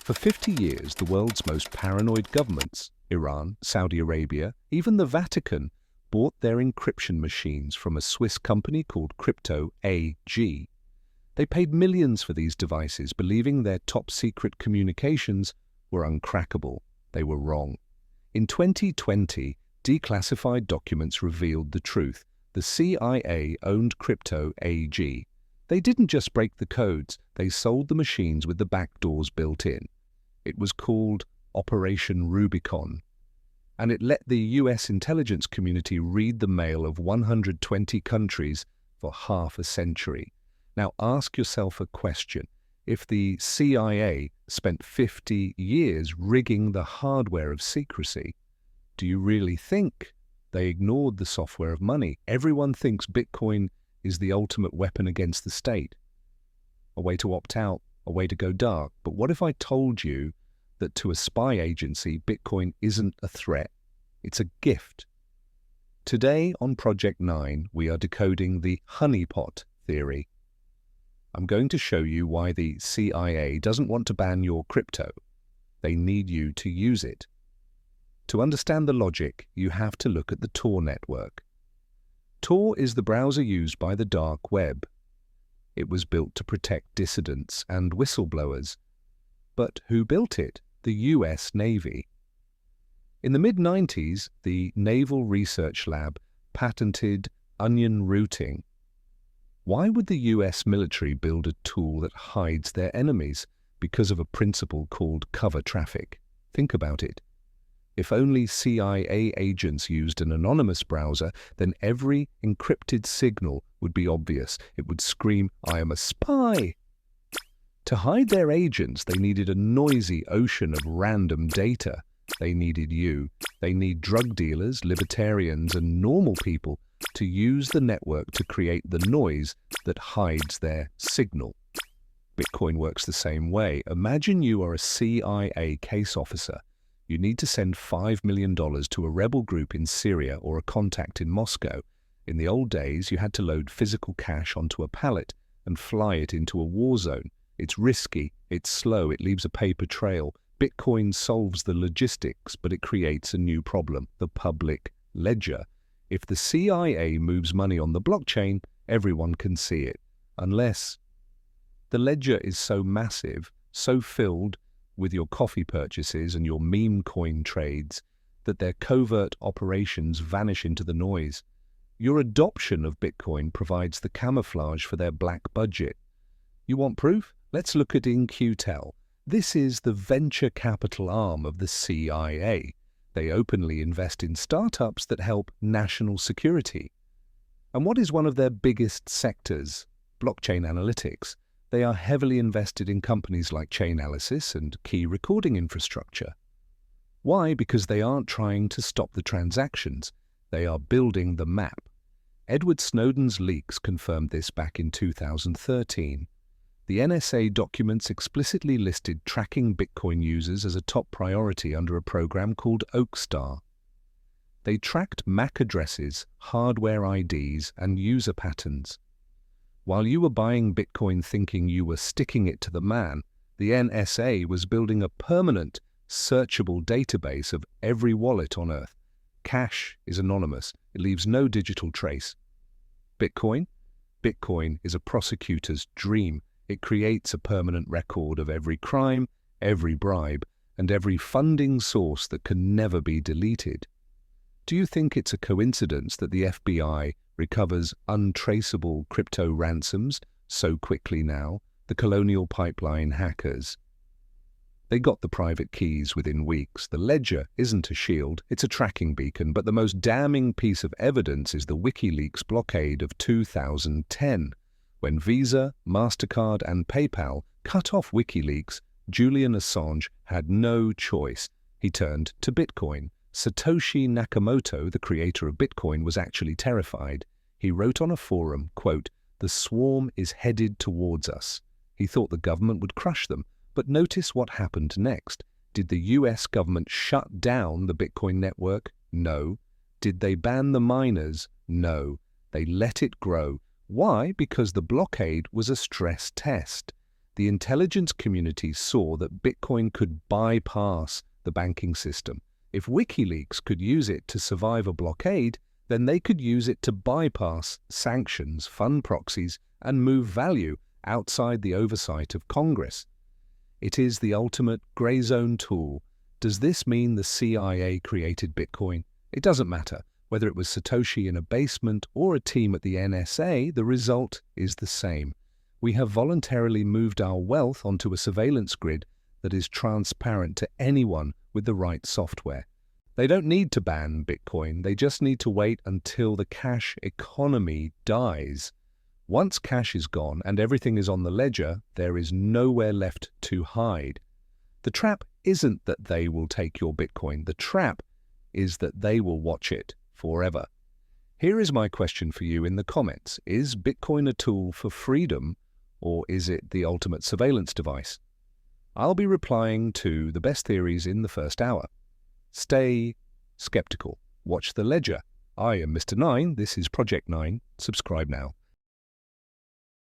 For 50 years, the world's most paranoid governments, Iran, Saudi Arabia, even the Vatican, bought their encryption machines from a Swiss company called Crypto AG. They paid millions for these devices, believing their top-secret communications were uncrackable. They were wrong. In 2020, declassified documents revealed the truth. The CIA owned Crypto AG. They didn't just break the codes, they sold the machines with the backdoors built in. It was called Operation Rubicon, and it let the US intelligence community read the mail of 120 countries for half a century. Now ask yourself a question. If the CIA spent 50 years rigging the hardware of secrecy, do you really think they ignored the software of money? Everyone thinks Bitcoin is the ultimate weapon against the state. A way to opt out, a way to go dark. But what if I told you that to a spy agency, Bitcoin isn't a threat, it's a gift? Today on Project 9, we are decoding the honeypot theory. I'm going to show you why the CIA doesn't want to ban your crypto. They need you to use it. To understand the logic, you have to look at the Tor network. Tor is the browser used by the dark web. It was built to protect dissidents and whistleblowers. But who built it? The US Navy. In the mid-90s, the Naval Research Lab patented onion routing. Why would the US military build a tool that hides their enemies? Because of a principle called cover traffic. Think about it. If only CIA agents used an anonymous browser, then every encrypted signal would be obvious. It would scream, "I am a spy." To hide their agents, they needed a noisy ocean of random data. They needed you. They need drug dealers, libertarians, and normal people to use the network to create the noise that hides their signal. Bitcoin works the same way. Imagine you are a CIA case officer. You need to send $5 million to a rebel group in Syria or a contact in Moscow. In the old days, you had to load physical cash onto a pallet and fly it into a war zone. It's risky, it's slow, it leaves a paper trail. Bitcoin solves the logistics, but it creates a new problem, the public ledger. If the CIA moves money on the blockchain, everyone can see it. Unless the ledger is so massive, so filled with your coffee purchases and your meme coin trades, that their covert operations vanish into the noise. Your adoption of Bitcoin provides the camouflage for their black budget. You want proof? Let's look at In-Q-Tel. This is the venture capital arm of the CIA. They openly invest in startups that help national security. And what is one of their biggest sectors? Blockchain analytics. They are heavily invested in companies like Chainalysis and key recording infrastructure. Why? Because they aren't trying to stop the transactions. They are building the map. Edward Snowden's leaks confirmed this back in 2013. The NSA documents explicitly listed tracking Bitcoin users as a top priority under a program called OAKSTAR. They tracked MAC addresses, hardware IDs, and user patterns. While you were buying Bitcoin thinking you were sticking it to the man, the NSA was building a permanent, searchable database of every wallet on Earth. Cash is anonymous. It leaves no digital trace. Bitcoin? Bitcoin is a prosecutor's dream. It creates a permanent record of every crime, every bribe, and every funding source that can never be deleted. Do you think it's a coincidence that the FBI recovers untraceable crypto ransoms so quickly now? The Colonial Pipeline hackers. They got the private keys within weeks. The ledger isn't a shield, it's a tracking beacon, but the most damning piece of evidence is the WikiLeaks blockade of 2010. When Visa, MasterCard, and PayPal cut off WikiLeaks, Julian Assange had no choice. He turned to Bitcoin. Satoshi Nakamoto, the creator of Bitcoin, was actually terrified. He wrote on a forum, quote, "The swarm is headed towards us." He thought the government would crush them, but notice what happened next. Did the US government shut down the Bitcoin network? No. Did they ban the miners? No. They let it grow. Why? Because the blockade was a stress test. The intelligence community saw that Bitcoin could bypass the banking system. If WikiLeaks could use it to survive a blockade, then they could use it to bypass sanctions, fund proxies, and move value outside the oversight of Congress. It is the ultimate gray zone tool. Does this mean the CIA created Bitcoin? It doesn't matter. Whether it was Satoshi in a basement or a team at the NSA, the result is the same. We have voluntarily moved our wealth onto a surveillance grid that is transparent to anyone with the right software. They don't need to ban Bitcoin, they just need to wait until the cash economy dies. Once cash is gone and everything is on the ledger, there is nowhere left to hide. The trap isn't that they will take your Bitcoin, the trap is that they will watch it forever. Here is my question for you in the comments. Is Bitcoin a tool for freedom, or is it the ultimate surveillance device? I'll be replying to the best theories in the first hour. Stay skeptical. Watch the ledger. I am Mr. 9. This is Project 9. Subscribe now.